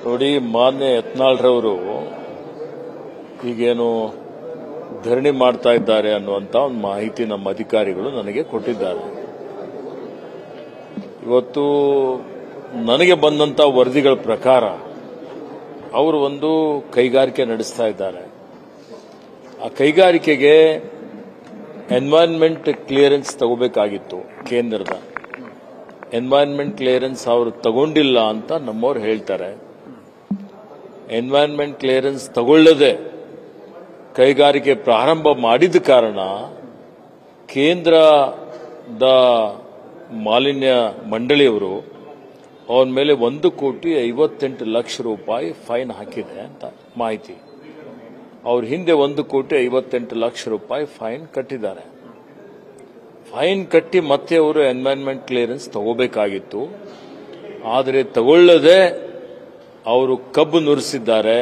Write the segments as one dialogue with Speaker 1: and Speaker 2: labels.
Speaker 1: ನೋಡಿ, ಮಾನ್ಯ ಯತ್ನಾಳ್ರವರು ಈಗೇನು ಧರಣಿ ಮಾಡ್ತಾ ಇದ್ದಾರೆ ಅನ್ನುವಂತ ಒಂದು ಮಾಹಿತಿ ನಮ್ಮ ಅಧಿಕಾರಿಗಳು ನನಗೆ ಕೊಟ್ಟಿದ್ದಾರೆ. ಇವತ್ತು ನನಗೆ ಬಂದಂತ ವರದಿಗಳ ಪ್ರಕಾರ ಅವರು ಒಂದು ಕೈಗಾರಿಕೆ ನಡೆಸ್ತಾ ಇದ್ದಾರೆ. ಆ ಕೈಗಾರಿಕೆಗೆ ಎನ್ವೈರನ್ಮೆಂಟ್ ಕ್ಲಿಯರೆನ್ಸ್ ತಗೋಬೇಕಾಗಿತ್ತು. ಕೇಂದ್ರದ ಎನ್ವೈರನ್ಮೆಂಟ್ ಕ್ಲಿಯರೆನ್ಸ್ ಅವರು ತಗೊಂಡಿಲ್ಲ ಅಂತ ನಮ್ಮವ್ರು ಹೇಳ್ತಾರೆ. ಎನ್ವೈರನ್ಮೆಂಟ್ ಕ್ಲಿಯರೆನ್ಸ್ ತಗೊಳ್ಳದೆ ಕೈಗಾರಿಕೆ ಪ್ರಾರಂಭ ಮಾಡಿದ ಕಾರಣ ಕೇಂದ್ರದ ಮಾಲಿನ್ಯ ಮಂಡಳಿಯವರು ಅವನ ಮೇಲೆ 1,58,00,000 ರೂಪಾಯಿ ಫೈನ್ ಹಾಕಿದೆ ಅಂತ ಮಾಹಿತಿ. ಅವ್ರ ಹಿಂದೆ 1,58,00,000 ರೂಪಾಯಿ ಫೈನ್ ಕಟ್ಟಿದ್ದಾರೆ. ಫೈನ್ ಕಟ್ಟಿ ಮತ್ತೆ ಅವರು ಎನ್ವೈರನ್ಮೆಂಟ್ ಕ್ಲಿಯರೆನ್ಸ್ ತಗೋಬೇಕಾಗಿತ್ತು. ಆದರೆ ತಗೊಳ್ಳದೆ ಅವರು ಕಬ್ಬು ನುರಿಸಿದ್ದಾರೆ.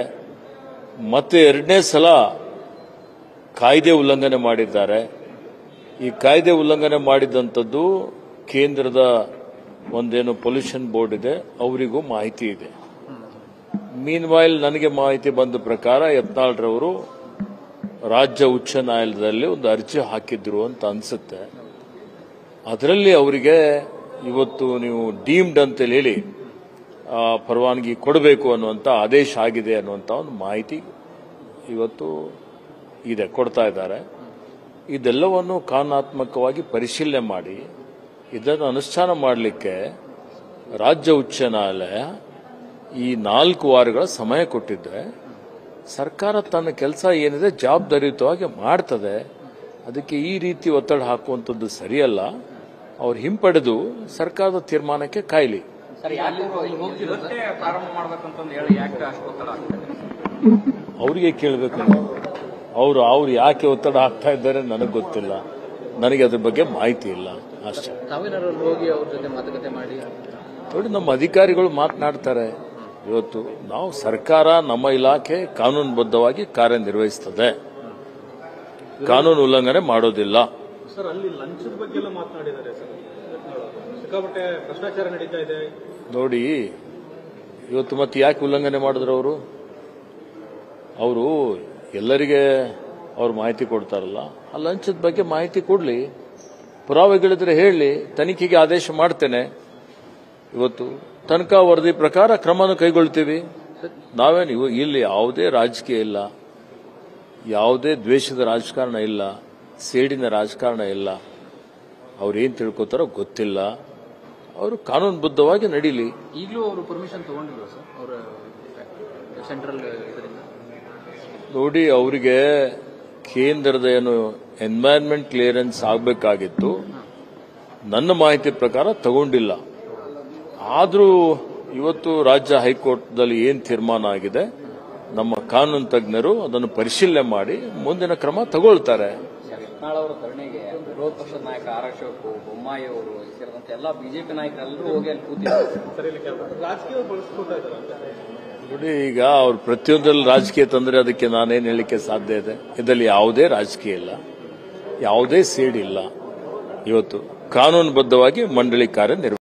Speaker 1: ಮತ್ತೆ ಎರಡನೇ ಸಲ ಕಾಯ್ದೆ ಉಲ್ಲಂಘನೆ ಮಾಡಿದ್ದಾರೆ. ಈ ಕಾಯ್ದೆ ಉಲ್ಲಂಘನೆ ಮಾಡಿದಂಥದ್ದು ಕೇಂದ್ರದ ಒಂದೇನು ಪೊಲ್ಯೂಷನ್ ಬೋರ್ಡ್ ಇದೆ, ಅವರಿಗೂ ಮಾಹಿತಿ ಇದೆ. ಮೀನ್ವೈಲ್ ನನಗೆ ಮಾಹಿತಿ ಬಂದ ಪ್ರಕಾರ ಯತ್ನಾಳ್ರವರು ರಾಜ್ಯ ಉಚ್ಚ ನ್ಯಾಯಾಲಯದಲ್ಲಿ ಒಂದು ಅರ್ಜಿ ಹಾಕಿದ್ರು ಅಂತ ಅನ್ಸುತ್ತೆ. ಅದರಲ್ಲಿ ಅವರಿಗೆ ಇವತ್ತು ನೀವು ಡೀಮ್ಡ್ ಅಂತ ಹೇಳಿ ಪರವಾನಗಿ ಕೊಡಬೇಕು ಅನ್ನುವಂಥ ಆದೇಶ ಆಗಿದೆ ಅನ್ನುವಂಥ ಒಂದು ಮಾಹಿತಿ ಇವತ್ತು ಇದೆ, ಕೊಡ್ತಾ ಇದ್ದಾರೆ. ಇದೆಲ್ಲವನ್ನು ಕಾನೂನಾತ್ಮಕವಾಗಿ ಪರಿಶೀಲನೆ ಮಾಡಿ ಇದನ್ನು ಅನುಷ್ಠಾನ ಮಾಡಲಿಕ್ಕೆ ರಾಜ್ಯ ಉಚ್ಚ ನ್ಯಾಯಾಲಯ ಈ 4 ವಾರಗಳ ಸಮಯ ಕೊಟ್ಟಿದ್ರೆ ಸರ್ಕಾರ ತನ್ನ ಕೆಲಸ ಏನಿದೆ ಜವಾಬ್ದಾರಿಯುತವಾಗಿ ಮಾಡ್ತದೆ. ಅದಕ್ಕೆ ಈ ರೀತಿ ಒತ್ತಡ ಹಾಕುವಂಥದ್ದು ಸರಿಯಲ್ಲ. ಅವ್ರು ಹಿಂಪಡೆದು ಸರ್ಕಾರದ ತೀರ್ಮಾನಕ್ಕೆ ಕಾಯಲಿ. ಅವರಿಗೆ ಕೇಳಬೇಕು. ಅವ್ರು ಯಾಕೆ ಒತ್ತಡ ಹಾಕ್ತಾ ಇದ್ದಾರೆ ನನಗೆ ಗೊತ್ತಿಲ್ಲ. ನನಗೆ ಅದ್ರ ಬಗ್ಗೆ ಮಾಹಿತಿ ಇಲ್ಲ ಅಷ್ಟೇ. ನೋಡಿ, ನಮ್ಮ ಅಧಿಕಾರಿಗಳು ಮಾತನಾಡ್ತಾರೆ. ಇವತ್ತು ನಾವು ಸರ್ಕಾರ, ನಮ್ಮ ಇಲಾಖೆ ಕಾನೂನುಬದ್ಧವಾಗಿ ಕಾರ್ಯನಿರ್ವಹಿಸುತ್ತದೆ, ಕಾನೂನು ಉಲ್ಲಂಘನೆ ಮಾಡೋದಿಲ್ಲ.
Speaker 2: ಸರ್, ಅಲ್ಲಿ ಲಂಚದ ಬಗ್ಗೆ ಎಲ್ಲ ಮಾತನಾಡಿದ್ದಾರೆ ಸರ್. ಸಿಕ್ಕಾಪಟ್ಟೆ ಭ್ರಷ್ಟಾಚಾರ ನಡೀತಾ ಇದೆ.
Speaker 1: ನೋಡಿ, ಇವತ್ತು ಮತ್ತೆ ಯಾಕೆ ಉಲ್ಲಂಘನೆ ಮಾಡಿದ್ರು ಅವರು ಎಲ್ಲರಿಗೆ ಅವ್ರು ಮಾಹಿತಿ ಕೊಡ್ತಾರಲ್ಲ, ಆ ಲಂಚದ ಬಗ್ಗೆ ಮಾಹಿತಿ ಕೊಡ್ಲಿ, ಪುರಾವೆಗಳಿದ್ರೆ ಹೇಳಿ, ತನಿಖೆಗೆ ಆದೇಶ ಮಾಡ್ತೇನೆ. ಇವತ್ತು ತನಿಖಾ ವರದಿ ಪ್ರಕಾರ ಕ್ರಮವನ್ನು ಕೈಗೊಳ್ತೀವಿ. ನಾವೇನು ಇಲ್ಲಿ ಯಾವುದೇ ರಾಜಕೀಯ ಇಲ್ಲ, ಯಾವುದೇ ದ್ವೇಷದ ರಾಜಕಾರಣ ಇಲ್ಲ, ಸೇಡಿನ ರಾಜಕಾರಣ ಇಲ್ಲ. ಅವ್ರೇನ್ ತಿಳ್ಕೊತಾರೋ ಗೊತ್ತಿಲ್ಲ. ಅವರು ಕಾನೂನುಬದ್ಧವಾಗಿ ನಡೀಲಿ.
Speaker 3: ಈಗಲೂ ಅವರು ಪರ್ಮಿಷನ್ ತಗೊಂಡಿಲ್ಲ ಸರ್, ಅವರ ಸೆಂಟ್ರಲ್ ಇದರಿಂದ.
Speaker 1: ನೋಡಿ, ಅವರಿಗೆ ಕೇಂದ್ರದ ಏನು ಎನ್ವೈರನ್ಮೆಂಟ್ ಕ್ಲಿಯರೆನ್ಸ್ ಆಗಬೇಕಾಗಿತ್ತು, ನನ್ನ ಮಾಹಿತಿ ಪ್ರಕಾರ ತಗೊಂಡಿಲ್ಲ. ಆದರೂ ಇವತ್ತು ರಾಜ್ಯ ಹೈಕೋರ್ಟ್ದಲ್ಲಿ ಏನು ತೀರ್ಮಾನ ಆಗಿದೆ, ನಮ್ಮ ಕಾನೂನು ತಜ್ಞರು ಅದನ್ನು ಪರಿಶೀಲನೆ ಮಾಡಿ ಮುಂದಿನ ಕ್ರಮ ತಗೊಳ್ತಾರೆ.
Speaker 3: ಯತ್ನಾಳ್ ಅವರ ಧರಣಿಗೆ ವಿರೋಧ ಪಕ್ಷದ ನಾಯಕ ಆರ್ ಅಶೋಕ್, ಬೊಮ್ಮಾಯಿ ಅವರು ಸೇರಿದಂತೆ ಎಲ್ಲ ಬಿಜೆಪಿ ನಾಯಕರೆಲ್ಲರೂ ಹೋಗಿ ಅಲ್ಲಿ ಕೂತಿದ್ದಾರೆ.
Speaker 2: ರಾಜಕೀಯ ಬಳಸ್ಕೊಳ್ತಾ ಇದ್ದಾರೆ.
Speaker 1: ನೋಡಿ, ಈಗ ಅವ್ರು ಪ್ರತಿಯೊಂದರಲ್ಲಿ ರಾಜಕೀಯ ತಂದ್ರೆ ಅದಕ್ಕೆ ನಾನೇನು ಹೇಳಲಿಕ್ಕೆ ಸಾಧ್ಯ ಇದೆ? ಇದರಲ್ಲಿ ಯಾವುದೇ ರಾಜಕೀಯ ಇಲ್ಲ, ಯಾವುದೇ ಸೇಡಿಲ್ಲ. ಇವತ್ತು ಕಾನೂನುಬದ್ಧವಾಗಿ ಮಂಡಳಿ ಕಾರ್ಯನಿರ್ವಹಿಸುತ್ತದೆ.